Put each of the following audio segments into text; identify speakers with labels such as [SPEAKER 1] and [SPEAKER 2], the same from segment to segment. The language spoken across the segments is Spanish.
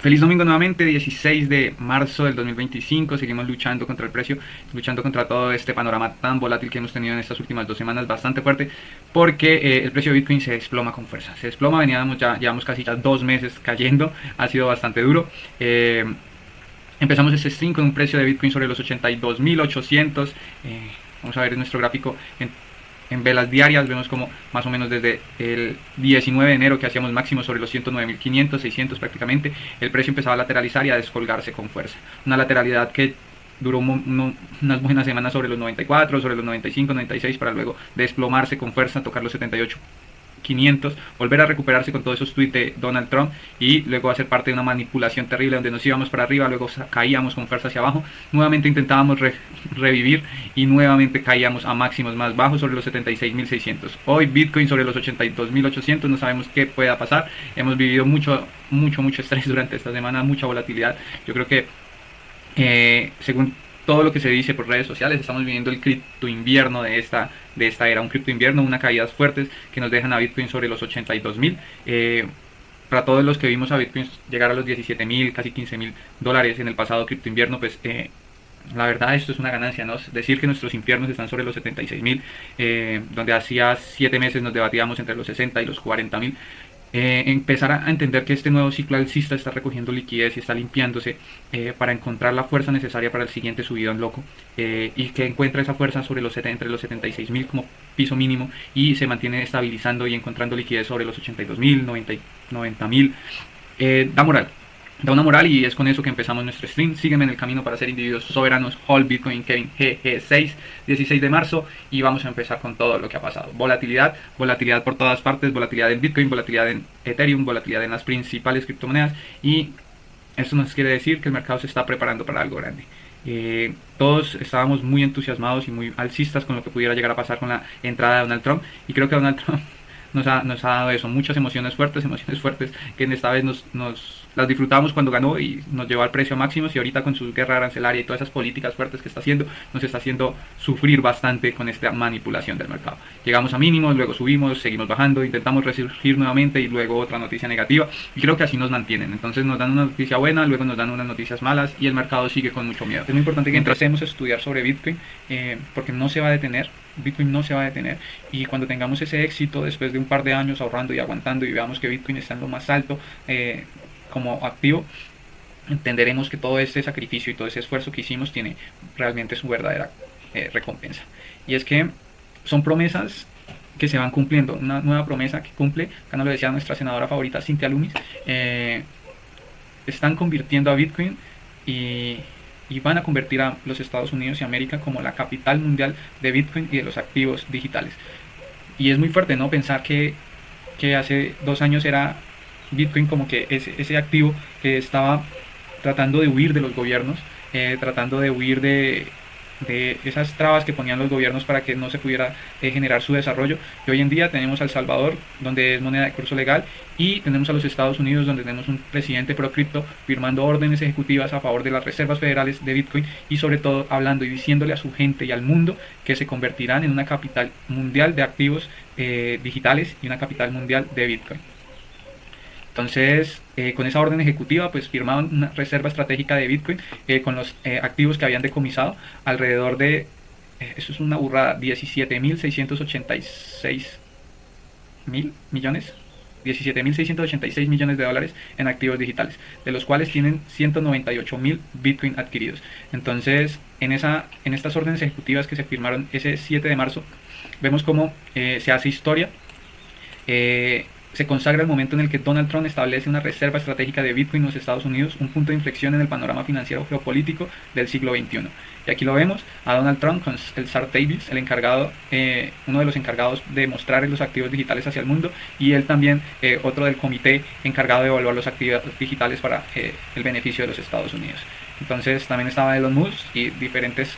[SPEAKER 1] Feliz domingo nuevamente, 16 de marzo del 2025. Seguimos luchando contra el precio, luchando contra todo este panorama tan volátil que hemos tenido en estas últimas 2 semanas, bastante fuerte, porque el precio de Bitcoin se desploma con fuerza. Se desploma, llevamos casi ya 2 meses cayendo, ha sido bastante duro. Empezamos este stream con un precio de Bitcoin sobre los 82.800. Vamos a ver nuestro gráfico en velas diarias. Vemos como más o menos desde el 19 de enero que hacíamos máximo sobre los 109.500, 600 prácticamente, el precio empezaba a lateralizar y a descolgarse con fuerza. Una lateralidad que duró unas buenas semanas sobre los 94, sobre los 95, 96, para luego desplomarse con fuerza, tocar los 78. 500, volver a recuperarse con todos esos tweets de Donald Trump y luego hacer parte de una manipulación terrible donde nos íbamos para arriba, luego caíamos con fuerza hacia abajo, nuevamente intentábamos revivir y nuevamente caíamos a máximos más bajos sobre los 76.600. Hoy Bitcoin sobre los 82.800, no sabemos qué pueda pasar. Hemos vivido mucho estrés durante esta semana, mucha volatilidad. Yo creo que según todo lo que se dice por redes sociales, estamos viviendo el cripto invierno de esta era, un cripto invierno, unas caídas fuertes que nos dejan a Bitcoin sobre los 82.000. Para todos los que vimos a Bitcoin llegar a los 17.000, casi 15.000 dólares en el pasado cripto invierno, pues la verdad esto es una ganancia, ¿no? Decir que nuestros infiernos están sobre los 76.000, donde hacía 7 meses nos debatíamos entre los 60 y los 40.000. Empezar a entender que este nuevo ciclo alcista está recogiendo liquidez y está limpiándose para encontrar la fuerza necesaria para el siguiente subidón loco, y que encuentra esa fuerza sobre entre los 76.000 como piso mínimo y se mantiene estabilizando y encontrando liquidez sobre los 82.000, 90.000. Da una moral y es con eso que empezamos nuestro stream. Sígueme en el camino para ser individuos soberanos. Hold Bitcoin Kevin GG6, 16 de marzo, y vamos a empezar con todo lo que ha pasado. Volatilidad por todas partes, volatilidad en Bitcoin, volatilidad en Ethereum, volatilidad en las principales criptomonedas, y esto nos quiere decir que el mercado se está preparando para algo grande. Todos estábamos muy entusiasmados y muy alcistas con lo que pudiera llegar a pasar con la entrada de Donald Trump, y creo que Donald Trump nos ha dado eso, muchas emociones fuertes que en esta vez nos las disfrutamos cuando ganó y nos llevó al precio a máximos, y ahorita con su guerra arancelaria y todas esas políticas fuertes que está haciendo, nos está haciendo sufrir bastante con esta manipulación del mercado. Llegamos a mínimos, luego subimos, seguimos bajando, intentamos resurgir nuevamente y luego otra noticia negativa, y creo que así nos mantienen. Entonces nos dan una noticia buena, luego nos dan unas noticias malas y el mercado sigue con mucho miedo. Es muy importante que empecemos a estudiar sobre Bitcoin, porque no se va a detener. Bitcoin no se va a detener, y cuando tengamos ese éxito después de un par de años ahorrando y aguantando y veamos que Bitcoin está en lo más alto como activo, entenderemos que todo este sacrificio y todo ese esfuerzo que hicimos tiene realmente su verdadera recompensa. Y es que son promesas que se van cumpliendo. Una nueva promesa que cumple, acá nos lo decía nuestra senadora favorita Cynthia Lummis, están convirtiendo a Bitcoin y van a convertir a los Estados Unidos y América como la capital mundial de Bitcoin y de los activos digitales. Y es muy fuerte, ¿no? Pensar que hace 2 años era Bitcoin como que ese activo que estaba tratando de huir de los gobiernos, tratando de huir de esas trabas que ponían los gobiernos para que no se pudiera generar su desarrollo. Y hoy en día tenemos a El Salvador, donde es moneda de curso legal, y tenemos a los Estados Unidos, donde tenemos un presidente pro cripto firmando órdenes ejecutivas a favor de las reservas federales de Bitcoin, y sobre todo hablando y diciéndole a su gente y al mundo que se convertirán en una capital mundial de activos digitales y una capital mundial de Bitcoin. Entonces, con esa orden ejecutiva, pues firmaron una reserva estratégica de Bitcoin con los activos que habían decomisado, alrededor de, eso es una burrada, 17.686.000 millones, 17.686 millones de dólares en activos digitales, de los cuales tienen 198.000 Bitcoin adquiridos. Entonces, en estas órdenes ejecutivas que se firmaron ese 7 de marzo, vemos cómo se hace historia. Se consagra el momento en el que Donald Trump establece una reserva estratégica de Bitcoin en los Estados Unidos, un punto de inflexión en el panorama financiero geopolítico del siglo XXI. Y aquí lo vemos, a Donald Trump con el Zar Davis, el encargado, uno de los encargados de mostrar los activos digitales hacia el mundo, y él también otro del comité encargado de evaluar los activos digitales para el beneficio de los Estados Unidos. Entonces también estaba Elon Musk y diferentes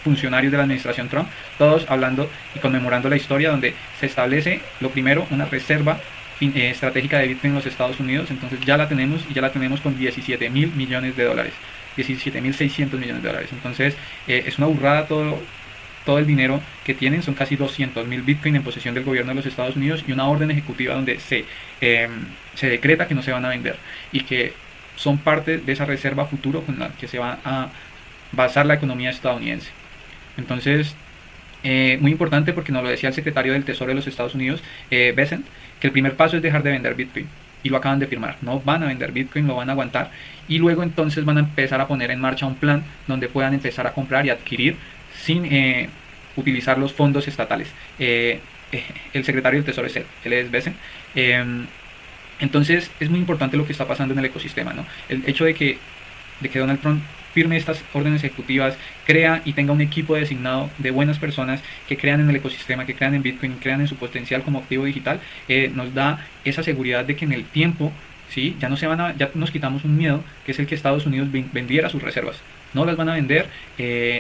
[SPEAKER 1] funcionarios de la administración Trump, todos hablando y conmemorando la historia donde se establece, lo primero, una reserva estratégica de Bitcoin en los Estados Unidos. Entonces ya la tenemos, y ya la tenemos con 17.000 millones de dólares, 17.600 millones de dólares. Entonces es una burrada todo el dinero que tienen. Son casi 200.000 Bitcoin en posesión del gobierno de los Estados Unidos, y una orden ejecutiva donde se decreta que no se van a vender, y que son parte de esa reserva futuro con la que se va a basar la economía estadounidense. Entonces, muy importante porque nos lo decía el secretario del Tesoro de los Estados Unidos, Bessent, que el primer paso es dejar de vender Bitcoin. Y lo acaban de firmar. No van a vender Bitcoin, lo van a aguantar. Y luego entonces van a empezar a poner en marcha un plan donde puedan empezar a comprar y adquirir sin utilizar los fondos estatales. El secretario del Tesoro es él es Bessent. Entonces es muy importante lo que está pasando en el ecosistema, ¿no? El hecho de que Donald Trump firme estas órdenes ejecutivas, crea y tenga un equipo designado de buenas personas que crean en el ecosistema, que crean en Bitcoin, crean en su potencial como activo digital, nos da esa seguridad de que en el tiempo, ¿sí? ya nos quitamos un miedo, que es el que Estados Unidos vendiera sus reservas. No las van a vender,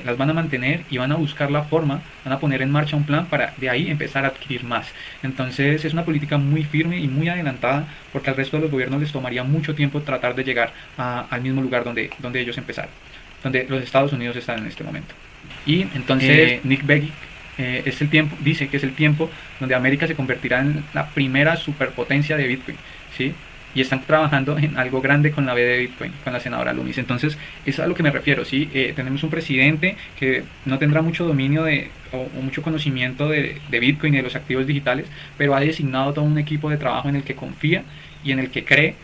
[SPEAKER 1] las van a mantener y van a buscar la forma, van a poner en marcha un plan para de ahí empezar a adquirir más. Entonces es una política muy firme y muy adelantada, porque al resto de los gobiernos les tomaría mucho tiempo tratar de llegar al mismo lugar donde ellos empezaron, donde los Estados Unidos están en este momento. Y entonces Nick Begich dice que es el tiempo donde América se convertirá en la primera superpotencia de Bitcoin, ¿sí? Y están trabajando en algo grande con la B de Bitcoin, con la senadora Loomis. Entonces, eso es a lo que me refiero, ¿sí? Tenemos un presidente que no tendrá mucho dominio o mucho conocimiento de Bitcoin y de los activos digitales, pero ha designado todo un equipo de trabajo en el que confía y en el que cree,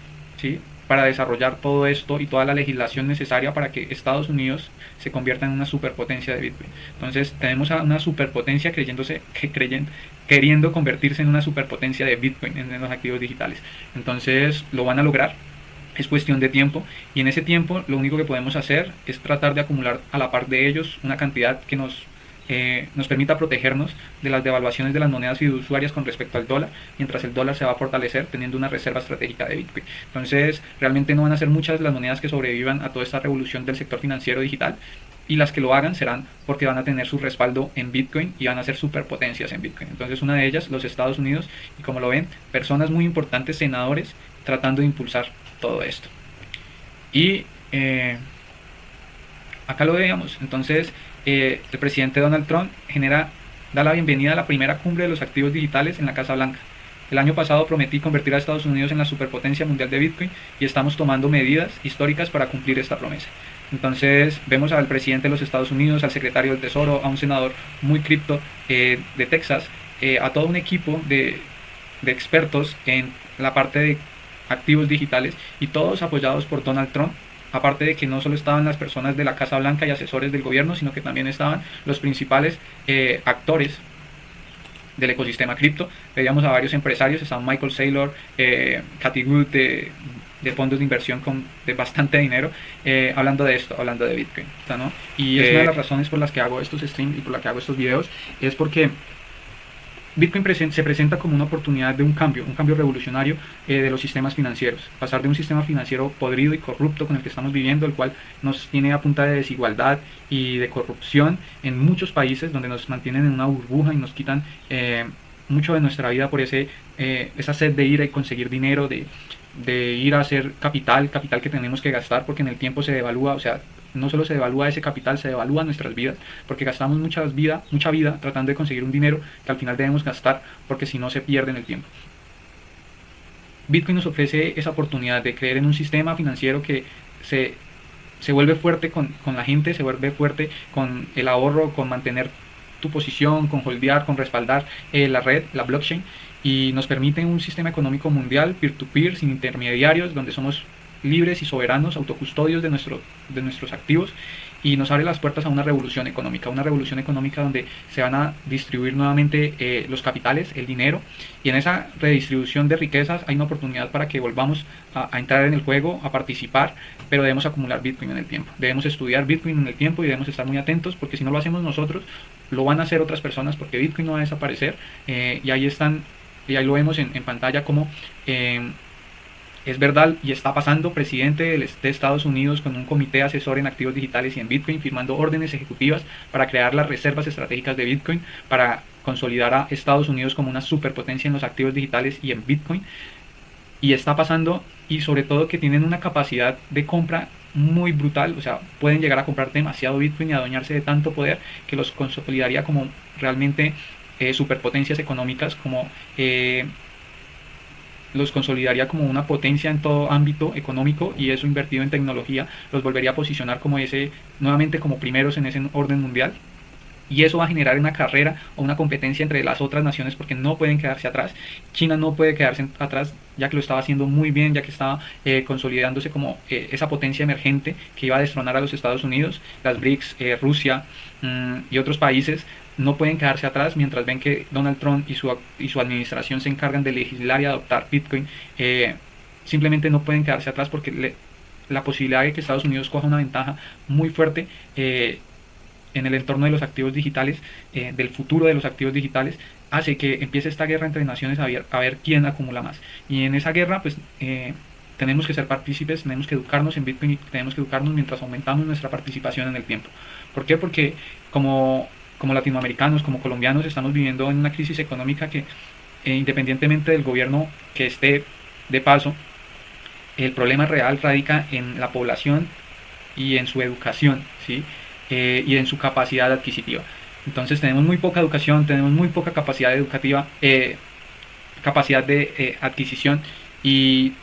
[SPEAKER 1] ¿sí? Para desarrollar todo esto y toda la legislación necesaria para que Estados Unidos se convierta en una superpotencia de Bitcoin. Entonces tenemos a una superpotencia queriendo convertirse en una superpotencia de Bitcoin en los activos digitales. Entonces lo van a lograr, es cuestión de tiempo, y en ese tiempo lo único que podemos hacer es tratar de acumular a la par de ellos una cantidad que nos permita protegernos de las devaluaciones de las monedas fiduciarias con respecto al dólar, mientras el dólar se va a fortalecer teniendo una reserva estratégica de Bitcoin. Entonces realmente no van a ser muchas las monedas que sobrevivan a toda esta revolución del sector financiero digital, y las que lo hagan serán porque van a tener su respaldo en Bitcoin y van a ser superpotencias en Bitcoin. Entonces una de ellas, los Estados Unidos, y como lo ven, personas muy importantes, senadores, tratando de impulsar todo esto. Y acá lo veíamos. Entonces el presidente Donald Trump da la bienvenida a la primera cumbre de los activos digitales en la Casa Blanca. El año pasado prometí convertir a Estados Unidos en la superpotencia mundial de Bitcoin y estamos tomando medidas históricas para cumplir esta promesa. Entonces vemos al presidente de los Estados Unidos, al secretario del Tesoro, a un senador muy cripto de Texas, a todo un equipo de expertos en la parte de activos digitales, y todos apoyados por Donald Trump. Aparte de que no solo estaban las personas de la Casa Blanca y asesores del gobierno, sino que también estaban los principales actores del ecosistema cripto. Veíamos a varios empresarios, estaban Michael Saylor, Cathie Wood de fondos de inversión de bastante dinero, hablando de esto, hablando de Bitcoin, ¿no? Y es una de las razones por las que hago estos streams y por las que hago estos videos, es porque Bitcoin se presenta como una oportunidad de un cambio revolucionario de los sistemas financieros. Pasar de un sistema financiero podrido y corrupto con el que estamos viviendo, el cual nos tiene a punta de desigualdad y de corrupción en muchos países, donde nos mantienen en una burbuja y nos quitan mucho de nuestra vida por esa sed de ir a conseguir dinero, de ir a hacer capital que tenemos que gastar, porque en el tiempo se devalúa. O sea, no solo se devalúa ese capital, se devalúan nuestras vidas, porque gastamos mucha vida tratando de conseguir un dinero que al final debemos gastar, porque si no se pierde en el tiempo. Bitcoin nos ofrece esa oportunidad de creer en un sistema financiero que se vuelve fuerte con la gente, se vuelve fuerte con el ahorro, con mantener tu posición, con holdear, con respaldar la red, la blockchain, y nos permite un sistema económico mundial, peer-to-peer, sin intermediarios, donde somos libres y soberanos, autocustodios de nuestros activos, y nos abre las puertas a una revolución económica donde se van a distribuir nuevamente los capitales, el dinero, y en esa redistribución de riquezas hay una oportunidad para que volvamos a entrar en el juego, a participar, pero debemos acumular Bitcoin en el tiempo, debemos estudiar Bitcoin en el tiempo y debemos estar muy atentos, porque si no lo hacemos nosotros, lo van a hacer otras personas, porque Bitcoin no va a desaparecer, y ahí lo vemos en pantalla como es verdad y está pasando. Presidente de Estados Unidos con un comité asesor en activos digitales y en Bitcoin, firmando órdenes ejecutivas para crear las reservas estratégicas de Bitcoin, para consolidar a Estados Unidos como una superpotencia en los activos digitales y en Bitcoin. Y está pasando, y sobre todo que tienen una capacidad de compra muy brutal. O sea, pueden llegar a comprar demasiado Bitcoin y adueñarse de tanto poder que los consolidaría como realmente superpotencias económicas, como los consolidaría como una potencia en todo ámbito económico, y eso invertido en tecnología los volvería a posicionar como nuevamente como primeros en ese orden mundial. Y eso va a generar una carrera o una competencia entre las otras naciones, porque no pueden quedarse atrás. China no puede quedarse atrás, ya que lo estaba haciendo muy bien, ya que estaba consolidándose como esa potencia emergente que iba a destronar a los Estados Unidos. Las BRICS, Rusia y otros países no pueden quedarse atrás mientras ven que Donald Trump y su administración se encargan de legislar y adoptar Bitcoin. Simplemente no pueden quedarse atrás, porque la posibilidad de que Estados Unidos coja una ventaja muy fuerte en el entorno de los activos digitales, del futuro de los activos digitales, hace que empiece esta guerra entre naciones a ver quién acumula más. Y en esa guerra, pues tenemos que ser partícipes, tenemos que educarnos en Bitcoin, y tenemos que educarnos mientras aumentamos nuestra participación en el tiempo. ¿Por qué? Porque como latinoamericanos, como colombianos, estamos viviendo en una crisis económica que, independientemente del gobierno que esté de paso, el problema real radica en la población y en su educación, ¿sí? Y en su capacidad adquisitiva. Entonces tenemos muy poca educación, tenemos muy poca capacidad educativa, capacidad de adquisición, y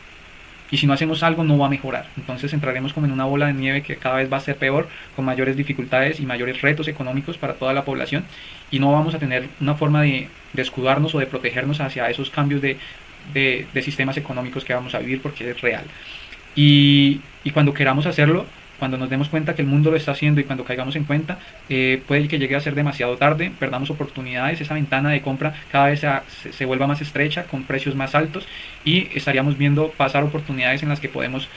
[SPEAKER 1] si no hacemos algo no va a mejorar. Entonces entraremos como en una bola de nieve que cada vez va a ser peor, con mayores dificultades y mayores retos económicos para toda la población, y no vamos a tener una forma de escudarnos o de protegernos hacia esos cambios de sistemas económicos que vamos a vivir, porque es real. Y cuando queramos hacerlo, cuando nos demos cuenta que el mundo lo está haciendo, y cuando caigamos en cuenta, puede que llegue a ser demasiado tarde, perdamos oportunidades, esa ventana de compra cada vez se vuelva más estrecha, con precios más altos, y estaríamos viendo pasar oportunidades en las que podemos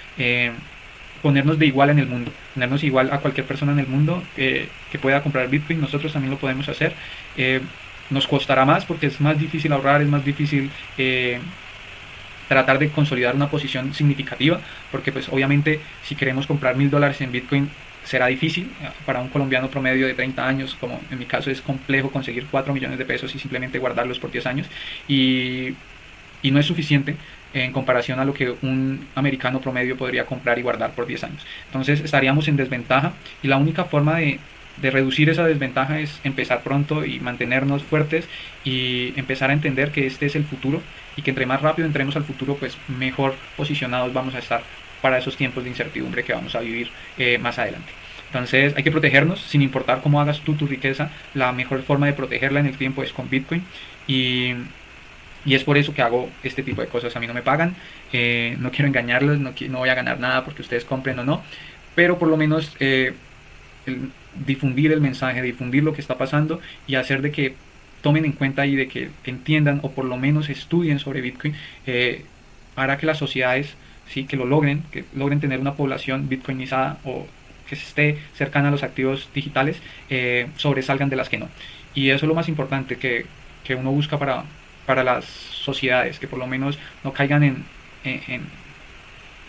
[SPEAKER 1] ponernos de igual en el mundo, ponernos igual a cualquier persona en el mundo que pueda comprar Bitcoin. Nosotros también lo podemos hacer. Nos costará más, porque es más difícil ahorrar, es más difícil tratar de consolidar una posición significativa, porque pues obviamente si queremos comprar $1000 en Bitcoin será difícil. Para un colombiano promedio de 30 años, como en mi caso, es complejo conseguir 4 millones de pesos y simplemente guardarlos por 10 años, y no es suficiente en comparación a lo que un americano promedio podría comprar y guardar por 10 años. Entonces estaríamos en desventaja, y la única forma de reducir esa desventaja es empezar pronto y mantenernos fuertes, y empezar a entender que este es el futuro, y que entre más rápido entremos al futuro, pues mejor posicionados vamos a estar para esos tiempos de incertidumbre que vamos a vivir más adelante. Entonces hay que protegernos, sin importar cómo hagas tú tu riqueza. La mejor forma de protegerla en el tiempo es con Bitcoin, y es por eso que hago este tipo de cosas. A mí no me pagan, no quiero engañarlos, no voy a ganar nada porque ustedes compren o no, pero por lo menos difundir el mensaje, difundir lo que está pasando, y hacer de que tomen en cuenta y de que entiendan, o por lo menos estudien sobre Bitcoin, hará que las sociedades, sí, que logren tener una población bitcoinizada, o que esté cercana a los activos digitales, sobresalgan de las que no. Y eso es lo más importante que uno busca para las sociedades, que por lo menos no caigan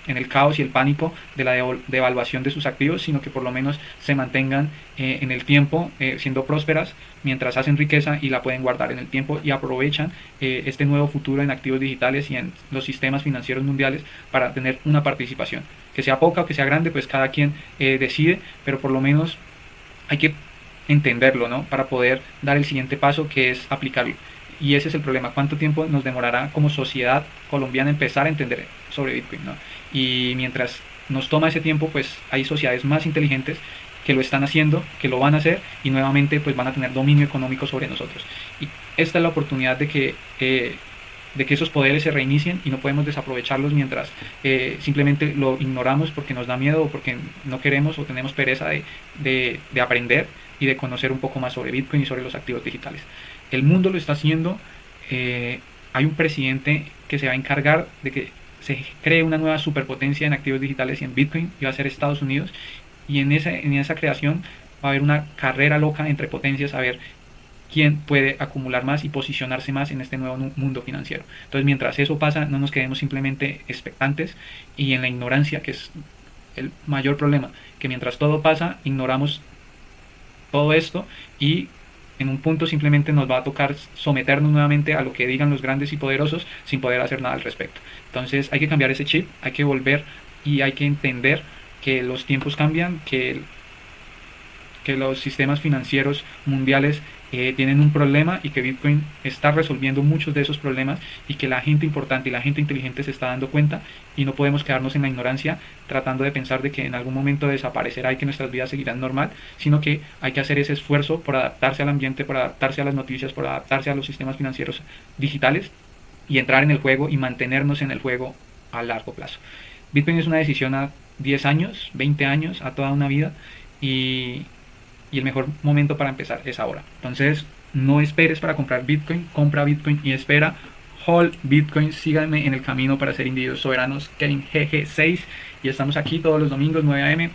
[SPEAKER 1] en el caos y el pánico de la devaluación de sus activos, sino que por lo menos se mantengan en el tiempo siendo prósperas, mientras hacen riqueza y la pueden guardar en el tiempo, y aprovechan este nuevo futuro en activos digitales y en los sistemas financieros mundiales para tener una participación, que sea poca o que sea grande, pues cada quien decide, pero por lo menos hay que entenderlo, ¿no? Para poder dar el siguiente paso, que es aplicarlo. Y ese es el problema: cuánto tiempo nos demorará como sociedad colombiana empezar a entender sobre Bitcoin, ¿no? Y mientras nos toma ese tiempo, pues hay sociedades más inteligentes que lo están haciendo, que lo van a hacer, y nuevamente pues van a tener dominio económico sobre nosotros. Y esta es la oportunidad de que esos poderes se reinicien, y no podemos desaprovecharlos mientras simplemente lo ignoramos porque nos da miedo, o porque no queremos o tenemos pereza de aprender y de conocer un poco más sobre Bitcoin y sobre los activos digitales. El mundo lo está haciendo. Hay un presidente que se va a encargar de que se cree una nueva superpotencia en activos digitales y en Bitcoin, y va a ser Estados Unidos, y en esa creación va a haber una carrera loca entre potencias a ver quién puede acumular más y posicionarse más en este nuevo mundo financiero. Entonces, mientras eso pasa, no nos quedemos simplemente expectantes y en la ignorancia, que es el mayor problema, que mientras todo pasa ignoramos todo esto, y en un punto simplemente nos va a tocar someternos nuevamente a lo que digan los grandes y poderosos, sin poder hacer nada al respecto. Entonces hay que cambiar ese chip, hay que volver, y hay que entender que los tiempos cambian, que los sistemas financieros mundiales tienen un problema y que Bitcoin está resolviendo muchos de esos problemas y que la gente importante y la gente inteligente se está dando cuenta y no podemos quedarnos en la ignorancia tratando de pensar de que en algún momento desaparecerá y que nuestras vidas seguirán normal, sino que hay que hacer ese esfuerzo por adaptarse al ambiente, por adaptarse a las noticias, por adaptarse a los sistemas financieros digitales y entrar en el juego y mantenernos en el juego a largo plazo. Bitcoin es una decisión a 10 años, 20 años, a toda una vida y el mejor momento para empezar es ahora. Entonces, no esperes para comprar Bitcoin, compra Bitcoin y espera. Hold Bitcoin, síganme en el camino para ser individuos soberanos, Kevin GG6 y estamos aquí todos los domingos 9 am